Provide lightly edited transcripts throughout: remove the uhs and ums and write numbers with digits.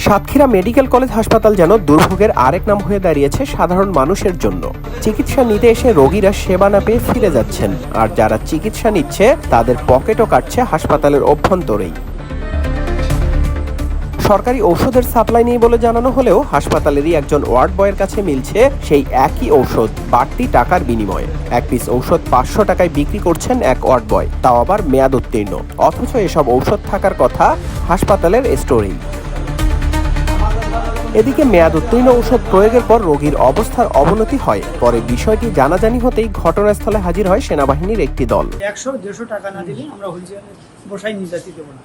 Satkhira medical college হাসপাতাল যেন দুর্ভোগের আরেক নাম হয়ে দাঁড়িয়েছে সাধারণ মানুষের জন্য। চিকিৎসা নিতে এসে রোগীরা সেবা না পেয়ে ফিরে যাচ্ছেন, আর যারা চিকিৎসা নিচ্ছে তাদের পকেটও কাটছে হাসপাতালের অভ্যন্তরেই। সরকারি ঔষধের সাপ্লাই নেই বলে জানানো হলেও হাসপাতালেরই একজন ওয়ার্ড বয়ের কাছে মিলছে সেই একই ঔষধ বাড়তি টাকার বিনিময়ে। এক পিস ঔষধ 500 টাকায় বিক্রি করছেন এক ওয়ার্ড বয়, তাও আবার মেয়াদ উত্তীর্ণ। অথচ এসব ঔষধ থাকার কথা হাসপাতালের স্টোরেই। এদিকে মেয়াদ উত্তীর্ণ ঔষধ প্রয়োগের পর রোগীর অবস্থার অবনতি হয়। পরে বিষয়টি জানাজানি হতেই ঘটনাস্থলে হাজির হয় সেনাবাহিনীর একটি দল। 100-150 টাকা না দিলে আমরা হুইলচেয়ারে বসাই নির্যাতিত দেবো না।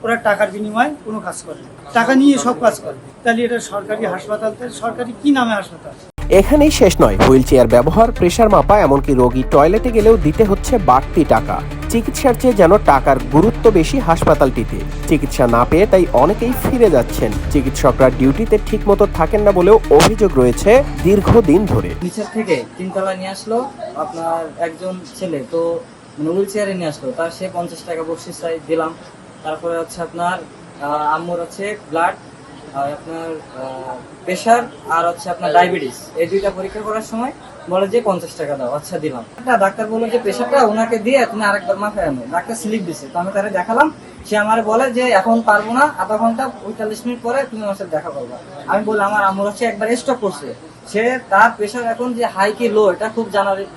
ওরা টাকার বিনিময়ে কোনো কাজ করে, টাকা নিয়ে সব কাজ করে। তাহলে এটা সরকারি হাসপাতাল, সরকারি কি নামে হাসপাতাল? এখানেই শেষ নয়, হুইল চেয়ার ব্যবহার, প্রেসার মাপা, এমনকি রোগী টয়লেটে গেলেও দিতে হচ্ছে বাড়তি টাকা। চিকিৎসার চেয়ে যেন টাকার গুরুত্ব বেশি হাসপাতালটিতে। চিকিৎসা না পেয়ে তাই অনেকেই ফিরে যাচ্ছেন। চিকিৎসকরা ডিউটিতে ঠিক মতো থাকেন না বলেও অভিযোগ রয়েছে দীর্ঘদিন ধরে। নিচের থেকে 3 তলায় নিয়ে আসলো আপনার একজন ছেলে, তো হুইল চেয়ারে নিয়ে আসলো, তার সে 50 টাকা বকশিশ চাই দিলাম। তারপরে হচ্ছে আপনার আম্মুর হচ্ছে ব্লাড, আপনার প্রেশার আর হচ্ছে আপনার ডায়াবেটিস, এই দুইটা পরীক্ষা করার সময় বলে যে 50 টাকা দাও। আচ্ছা দিলাম। ডাক্তার বললো যে প্রেশারটা ওনাকে দিয়ে তুমি আরেকবার মাথায় আনো। ডাক্তার স্লিপ দিছে, তো আমি তারে দেখালাম। সে আমার বলে যে এখন পারবো না, আধা ঘন্টা 45 মিনিট পরে তুমি আমার সাথে দেখা করবা। আমি বললাম আমার আম্মুর হচ্ছে একবার স্ট্রোক করছে, সে তার প্রেশার এখন যে হাই কি লো এটা খুব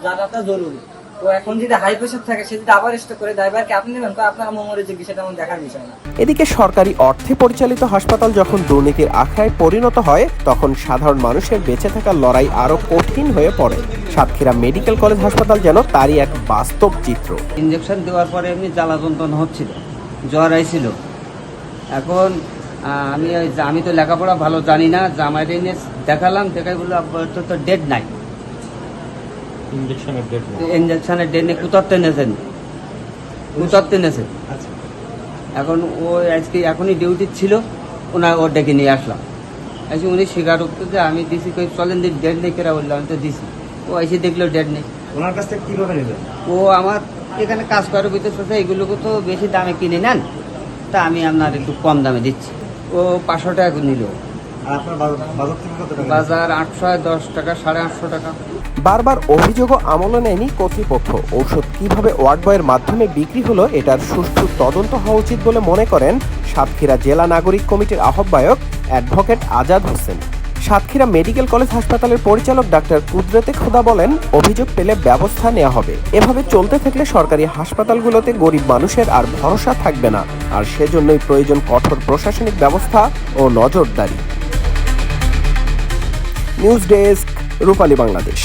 জানাটা জরুরি। তো এখন যদি হাই প্রেশার থাকে, সে যদি আবার স্ট্রোক করে ড্রাইভারকে আপনি নেবেন, তো আপনার মরে যে সেটা আমার দেখার বিষয় না। এদিকে সরকারি অর্থে পরিচালিত হাসপাতাল যখন দুর্নীতির আখড়ায় পরিণত হয়, তখন সাধারণ মানুষের বেঁচে থাকার লড়াই আরো কঠিন হয়ে পড়ে। সাতক্ষীরা মেডিকেল কলেজ হাসপাতাল যেন তারই এক বাস্তব চিত্র। ইনজেকশন দেওয়ার পরে এমনি জ্বালা যন্ত্রণা হচ্ছিল, জ্বর আইছিল। এখন আমি তো লেখাপড়া ভালো জানি না, জামাইরে নিয়ে দেখালাম, দেখাই বললো তো ডেট নাই, ইঞ্জেকশনের ডেট নেই। কুতারতে নেছেন। এখন ও আজকে এখনই ডিউটি ছিল, ওর ডেকে নিয়ে আসলাম। আজকে উনি স্বীকার করতো যে আমি দিছি, চলেন ডেট নেই কেরা বললাম, আমি তো দিছি। ও এসে দেখলো ডেট নেই। ওনার কাছ থেকে কিভাবে নেবেন? ও আমার এখানে কাজ করার ভিতরে সোজা এগুলোকে তো বেশি দামে কিনে নেন, তা আমি আপনার একটু কম দামে দিচ্ছি। ও 500 টাকা নিল। বাজার 810 টাকা, 850 টাকা। বারবার অভিযোগও আমলে নেয়নি কর্তৃপক্ষ। ঔষধ কিভাবে ওয়ার্ড বয়ের মাধ্যমে বিক্রি হলো, এটার সুষ্ঠু তদন্ত হওয়া উচিত বলে মনে করেন সাতক্ষীরা জেলা নাগরিক কমিটির আহ্বায়ক advocate Azad Hossain. Satkhira medical college হাসপাতালের পরিচালক ডাক্তার কুদরতে খোদা বলেন, অভিযোগ পেলে ব্যবস্থা নেওয়া হবে। এভাবে চলতে থাকলে সরকারি হাসপাতালগুলোতে গরিব মানুষের আর ভরসা থাকবে না, আর সেজন্যই প্রয়োজন কঠোর প্রশাসনিক ব্যবস্থা ও নজরদারি। নিউজ ডেস্ক, রূপালী বাংলাদেশ।